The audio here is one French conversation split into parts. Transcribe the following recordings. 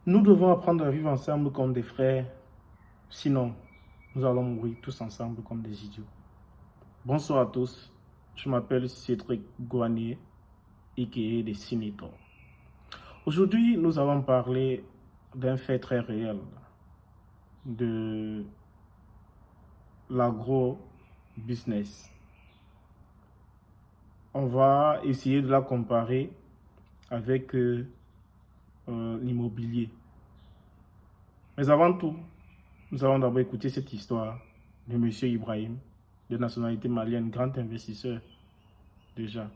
Nous devons apprendre à vivre ensemble comme des frères, sinon nous allons mourir tous ensemble comme des idiots. Bonsoir à tous, je m'appelle Cédric Gouanier, a.k.a. des Cinétors. Aujourd'hui, nous allons parler d'un fait très réel, de l'agro-business. On va essayer de la comparer avec l'immobilier. Mais avant tout, nous allons d'abord écouter cette histoire de M. Ibrahim, de nationalité malienne, grand investisseur déjà.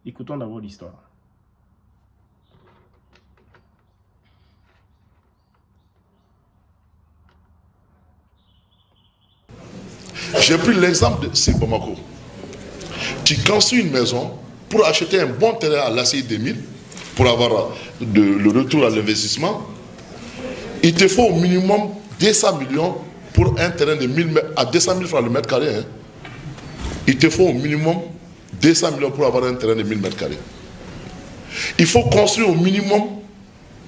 Écoutons d'abord l'histoire. J'ai pris l'exemple de Bamako. Tu construis une maison pour acheter un bon terrain à l'ACI 2000, pour avoir le retour à l'investissement. Il te faut au minimum 200 millions pour un terrain de 1000 à 200 000 francs le mètre carré. Hein. Il te faut au minimum 200 millions pour avoir un terrain de 1000 mètres carrés. Il faut construire au minimum.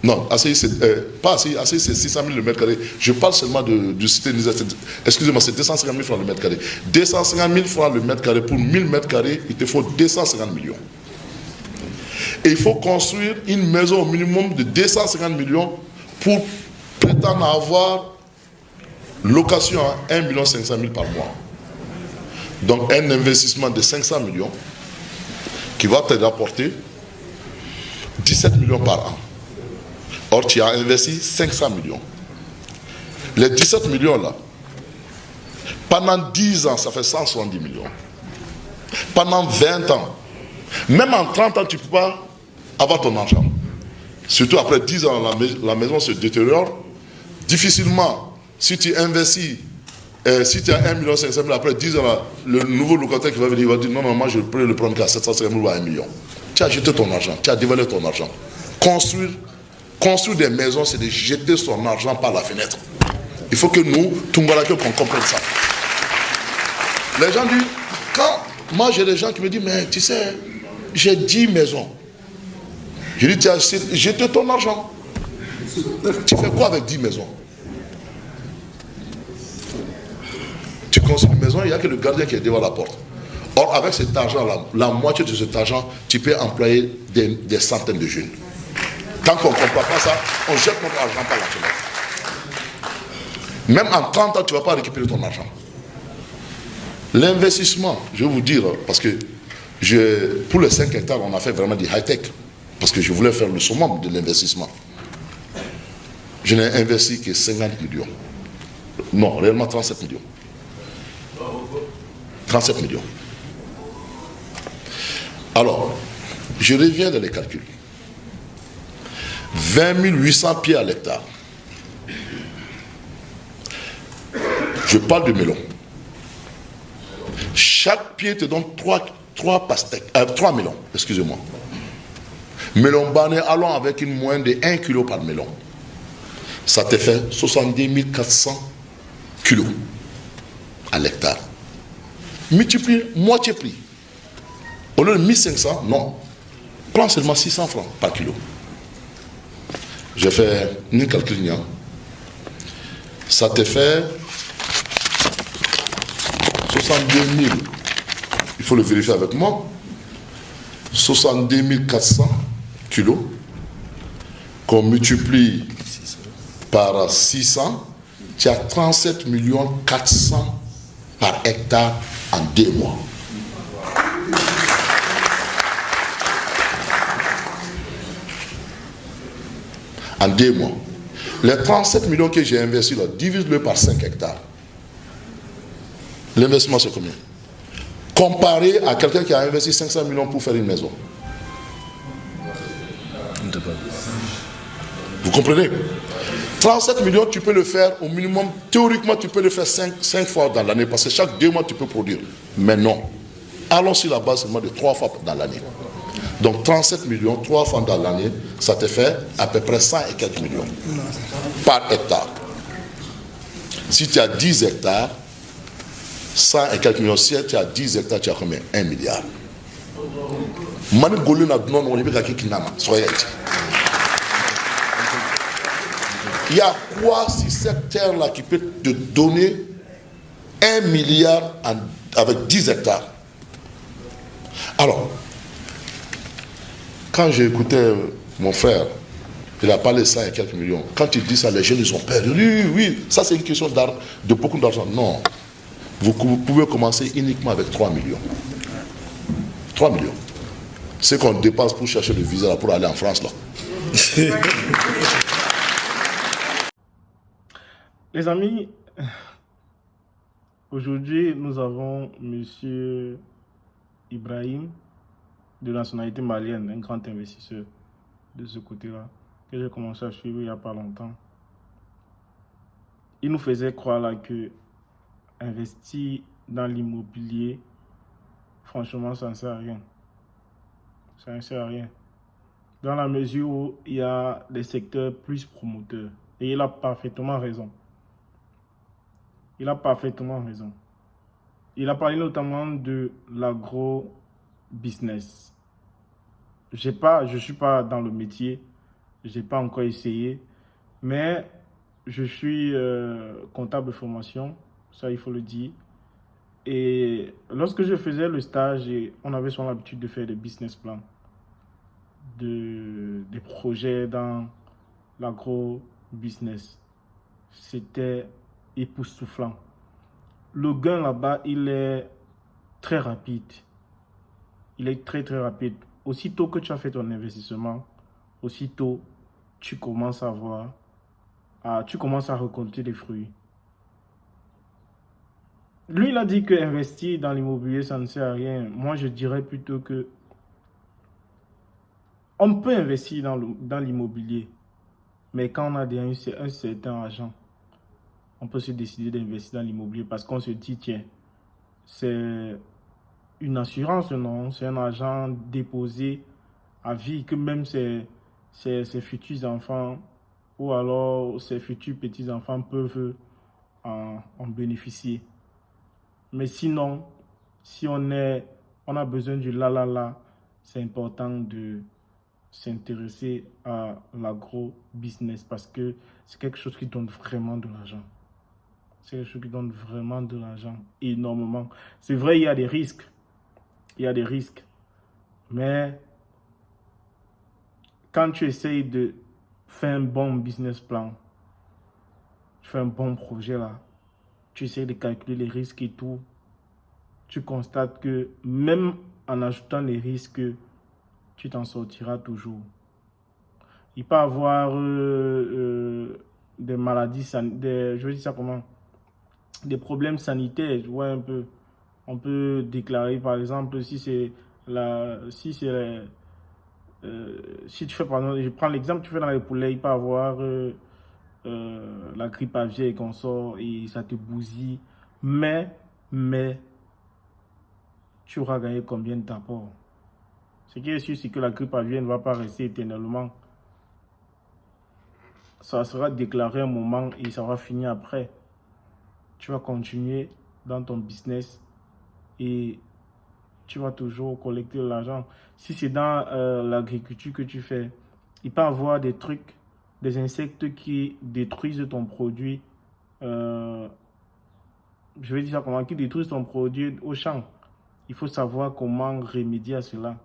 Non, ACI, pas ACI, c'est 600 000 le mètre carré. Je parle seulement du cité Niger. Excusez-moi, c'est 250 000 francs le mètre carré. 250 000 francs le mètre carré pour 1000 mètres carrés, il te faut 250 millions. Et il faut construire une maison au minimum de 250 millions pour prétendre avoir location à 1 500 000 par mois. Donc un investissement de 500 millions qui va te rapporter 17 millions par an. Or, tu as investi 500 millions. Les 17 millions là, pendant 10 ans, ça fait 170 millions. Pendant 20 ans, même en 30 ans, tu ne peux pas avoir ton argent. Surtout après 10 ans, la maison se détériore. Difficilement, si tu investis, si tu as 1 500 000, après 10 ans, là, le nouveau locataire qui va venir, il va dire non, moi je peux le prendre qu'à 750 000 ou à 1 million. Tu as jeté ton argent, tu as dévalé ton argent. Construire des maisons, c'est de jeter son argent par la fenêtre. Il faut que nous, Tungalake, qu'on comprenne ça. Les gens disent, moi j'ai des gens qui me disent, mais tu sais, j'ai 10 maisons. Je dis, tu as jeté ton argent. Tu fais quoi avec 10 maisons? Tu construis une maison, il n'y a que le gardien qui est devant la porte. Or, avec cet argent-là, la moitié de cet argent, tu peux employer des centaines de jeunes. Tant qu'on ne comprend pas ça, on jette notre argent par la fenêtre. Même en 30 ans, tu ne vas pas récupérer ton argent. L'investissement, je vais vous dire, parce que pour les 5 hectares, on a fait vraiment du high-tech. Parce que je voulais faire le summum de l'investissement. Je n'ai investi que 50 millions. Non, réellement 37 millions. 37 millions. Alors, je reviens dans les calculs. 20 800 pieds à l'hectare. Je parle de melon. Chaque pied te donne 3 pastèques, 3 melons, excusez-moi. Melon bané, allons avec une moyenne de 1 kg par melon. Ça te fait 70 400 kilos à l'hectare. Multiplie moitié prix. Au lieu de 1500, non. Prends seulement 600 francs par kilo. J'ai fait une calcul. Ça te fait 62 000. Il faut le vérifier avec moi. 70 400 kilos qu'on multiplie par 600, tu as 37 400 par hectare en 2 mois. En 2 mois. Les 37 millions que j'ai investis là, divise-le par 5 hectares. L'investissement, c'est combien? Comparé à quelqu'un qui a investi 500 millions pour faire une maison. Vous comprenez? 37 millions, tu peux le faire au minimum. Théoriquement, tu peux le faire 5 fois dans l'année, parce que chaque 2 mois, tu peux produire. Mais non. Allons sur la base seulement de 3 fois dans l'année. Donc 37 millions, 3 fois dans l'année, ça te fait à peu près 100 et quelques millions par hectare. Si tu as 10 hectares, 100 et quelques millions, si tu as 10 hectares, tu as combien? 1 milliard. Il y a quoi sur cette terre-là qui peut te donner 1 milliard avec 10 hectares? Alors, quand j'ai écouté mon frère, il a parlé de ça et quelques millions. Quand il dit ça, les jeunes ils ont peur. Oui, oui, ça c'est une question de beaucoup d'argent. Non. Vous pouvez commencer uniquement avec 3 millions. 3 millions. C'est qu'on dépense pour chercher le visa pour aller en France là. Les amis, aujourd'hui nous avons Monsieur Ibrahim, de nationalité malienne, un grand investisseur de ce côté-là, que j'ai commencé à suivre il n'y a pas longtemps. Il nous faisait croire là que investir dans l'immobilier, franchement, ça ne sert à rien. Ça ne sert à rien. Dans la mesure où il y a des secteurs plus promoteurs. Et il a parfaitement raison. Il a parfaitement raison. Il a parlé notamment de l'agro-business. Je ne suis pas dans le métier. Je n'ai pas encore essayé. Mais je suis comptable de formation. Ça, il faut le dire. Et lorsque je faisais le stage, on avait souvent l'habitude de faire des business plans, des projets dans l'agro-business. C'était époustouflant. Le gain là-bas, il est très rapide. Il est très très rapide. Aussitôt que tu as fait ton investissement, aussitôt tu commences à voir, tu commences à récolter des fruits. Lui, il a dit que investir dans l'immobilier, ça ne sert à rien. Moi, je dirais plutôt que on peut investir dans l'immobilier, mais quand on a déjà un certain argent, on peut se décider d'investir dans l'immobilier parce qu'on se dit, tiens, c'est une assurance, non? C'est un argent déposé à vie que même ses futurs enfants ou alors ses futurs petits-enfants peuvent en bénéficier. Mais sinon, si on a besoin du là, c'est important de s'intéresser à l'agro-business parce que c'est quelque chose qui donne vraiment de l'argent. C'est quelque chose qui donne vraiment de l'argent, énormément. C'est vrai, il y a des risques. Il y a des risques. Mais quand tu essayes de faire un bon business plan, tu fais un bon projet là, tu essayes de calculer les risques et tout, tu constates que même en ajoutant les risques, tu t'en sortiras toujours. Il peut y avoir des maladies, je veux dire ça comment? Des problèmes sanitaires, ouais, un peu. On peut déclarer, par exemple, si tu fais, par exemple, je prends l'exemple, tu fais dans les poulets, il peut y avoir la grippe aviaire et qu'on sort et ça te bousille. Mais, tu auras gagné combien d'apport? Ce qui est sûr, c'est que la grippe aviaire ne va pas rester éternellement. Ça sera déclaré un moment et ça va finir après. Tu vas continuer dans ton business et tu vas toujours collecter de l'argent. Si c'est dans l'agriculture que tu fais, il peut y avoir des trucs, des insectes qui détruisent ton produit. Je vais dire ça comment, qui détruisent ton produit au champ. Il faut savoir comment remédier à cela.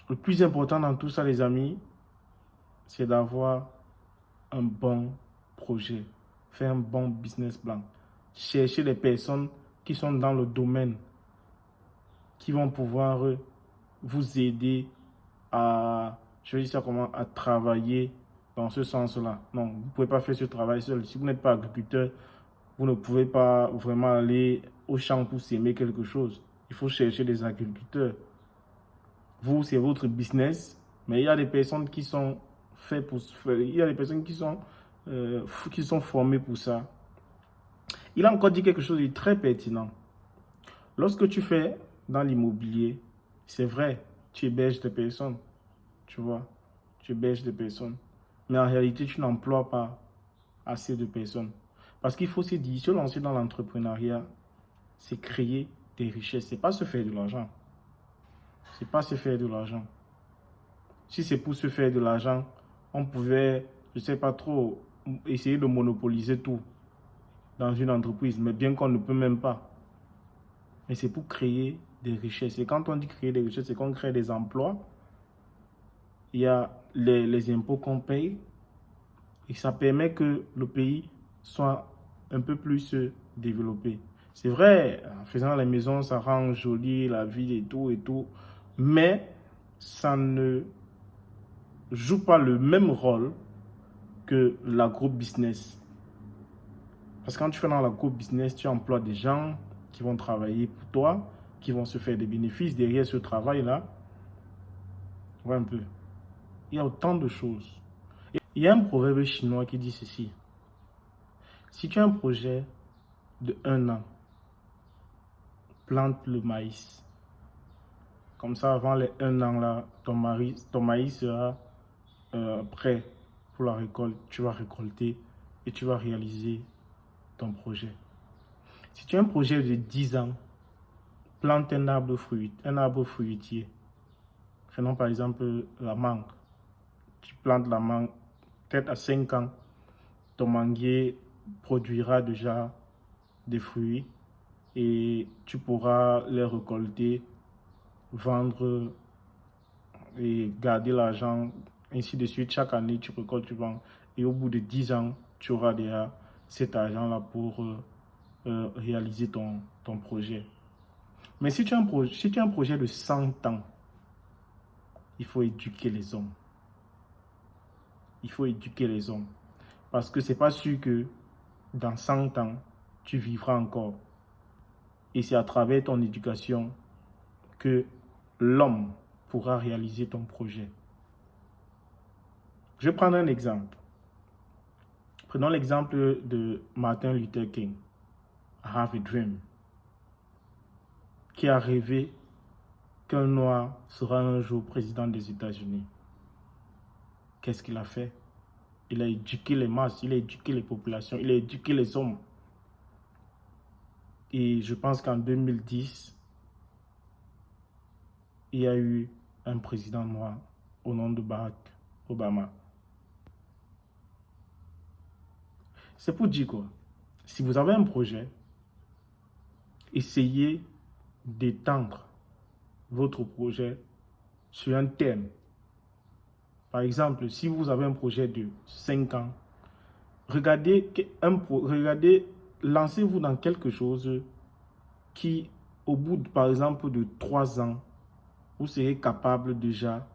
Le plus important dans tout ça, les amis, c'est d'avoir un bon projet, faire un bon business plan. Chercher des personnes qui sont dans le domaine, qui vont pouvoir vous aider à, je vais dire ça comment, à travailler dans ce sens-là. Non, vous ne pouvez pas faire ce travail seul. Si vous n'êtes pas agriculteur, vous ne pouvez pas vraiment aller au champ pour s'aimer quelque chose. Il faut chercher des agriculteurs. Vous, c'est votre business, mais il y a des personnes qui sont faites pour faire. Il y a des personnes qui sont formées pour ça. Il a encore dit quelque chose de très pertinent. Lorsque tu fais dans l'immobilier, c'est vrai, tu héberges des personnes, tu vois, tu héberges des personnes. Mais en réalité, tu n'emploies pas assez de personnes. Parce qu'il faut se dire, se lancer dans l'entrepreneuriat, c'est créer des richesses. Ce n'est pas se faire de l'argent. C'est pas se faire de l'argent. Si c'est pour se faire de l'argent, on pouvait je ne sais pas trop, essayer de monopoliser tout dans une entreprise, mais bien qu'on ne peut même pas. Mais c'est pour créer des richesses. Et quand on dit créer des richesses, c'est qu'on crée des emplois. Il y a les impôts qu'on paye. Et ça permet que le pays soit un peu plus développé. C'est vrai, en faisant les maisons, ça rend jolie la ville et tout. Mais ça ne joue pas le même rôle que l'agro-business. Parce que quand tu fais dans l'agro-business, tu emploies des gens qui vont travailler pour toi, qui vont se faire des bénéfices derrière ce travail-là. Ouais, un peu. Il y a autant de choses. Il y a un proverbe chinois qui dit ceci. Si tu as un projet de 1 an, plante le maïs. Comme ça, avant les 1 an, là, ton maïs sera prêt pour la récolte. Tu vas récolter et tu vas réaliser ton projet. Si tu as un projet de 10 ans, plante un arbre fruitier. Prenons par exemple la mangue. Tu plantes la mangue, peut-être à 5 ans, ton manguier produira déjà des fruits et tu pourras les récolter, vendre et garder l'argent, ainsi de suite. Chaque année, tu récoltes, tu vends. Et au bout de 10 ans, tu auras déjà cet argent-là pour réaliser ton projet. Mais si tu as un projet de 100 ans, il faut éduquer les hommes. Il faut éduquer les hommes. Parce que ce n'est pas sûr que dans 100 ans, tu vivras encore. Et c'est à travers ton éducation que l'homme pourra réaliser ton projet. Je vais prendre un exemple. Prenons l'exemple de Martin Luther King, I Have a Dream, qui a rêvé qu'un noir sera un jour président des États-Unis. Qu'est-ce qu'il a fait? Il a éduqué les masses, il a éduqué les populations, il a éduqué les hommes. Et je pense qu'en 2010, il y a eu un président noir au nom de Barack Obama. C'est pour dire quoi? Si vous avez un projet, essayez d'étendre votre projet sur un thème. Par exemple, si vous avez un projet de 5 ans, lancez-vous dans quelque chose qui, au bout, par exemple, de 3 ans, vous serez capable déjà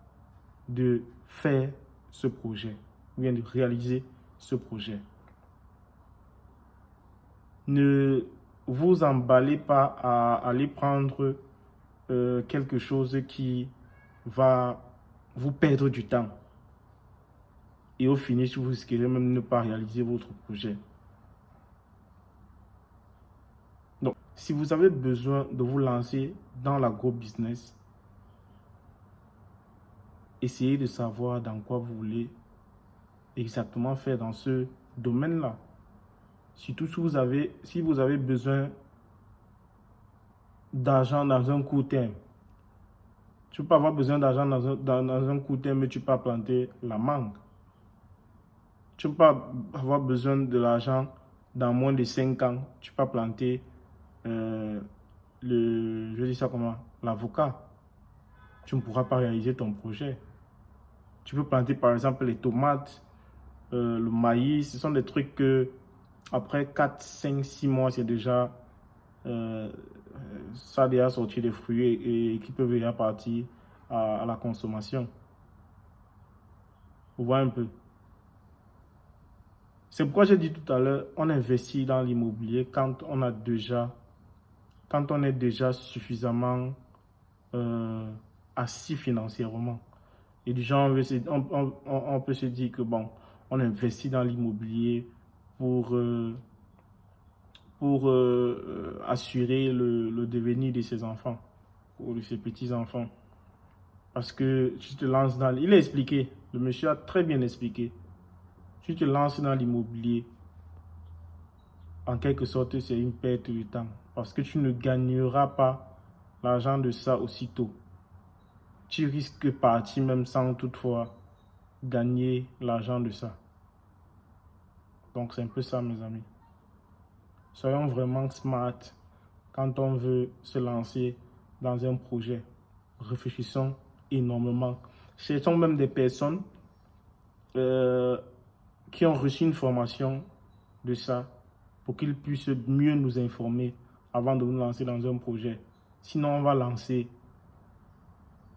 de faire ce projet, ou bien de réaliser ce projet. Ne vous emballez pas à aller prendre quelque chose qui va vous perdre du temps. Et au finish, vous risquerez même ne pas réaliser votre projet. Donc, si vous avez besoin de vous lancer dans l'agro-business, essayez de savoir dans quoi vous voulez exactement faire dans ce domaine-là. Surtout si vous avez besoin d'argent dans un court terme. Tu ne peux pas avoir besoin d'argent dans un court terme, mais tu peux pas planter la mangue. Tu ne peux pas avoir besoin de l'argent dans moins de 5 ans. Tu peux pas planter l'avocat. Tu ne pourras pas réaliser ton projet. Tu peux planter par exemple les tomates, le maïs. Ce sont des trucs que après 4, 5, 6 mois, c'est déjà ça a déjà sorti des fruits et qui peuvent déjà partir à la consommation. Vous voyez un peu. C'est pourquoi j'ai dit tout à l'heure, on investit dans l'immobilier quand on est déjà suffisamment assis financièrement. Et du genre, on peut se dire que bon, on investit dans l'immobilier pour assurer le devenir de ses enfants ou de ses petits-enfants. Parce que tu te lances dans... Il a expliqué, le monsieur a très bien expliqué. Tu te lances dans l'immobilier, en quelque sorte, c'est une perte de temps. Parce que tu ne gagneras pas l'argent de ça aussitôt. Tu risques de partir même sans toutefois gagner l'argent de ça. Donc c'est un peu ça, mes amis. Soyons vraiment smart quand on veut se lancer dans un projet. Réfléchissons énormément. Cherchons même des personnes qui ont reçu une formation de ça pour qu'ils puissent mieux nous informer avant de nous lancer dans un projet. Sinon, on va lancer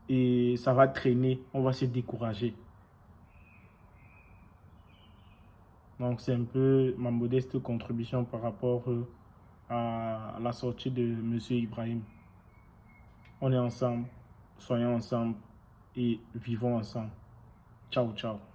et ça va traîner, on va se décourager. Donc, c'est un peu ma modeste contribution par rapport à la sortie de M. Ibrahim. On est ensemble, soyons ensemble et vivons ensemble. Ciao, ciao.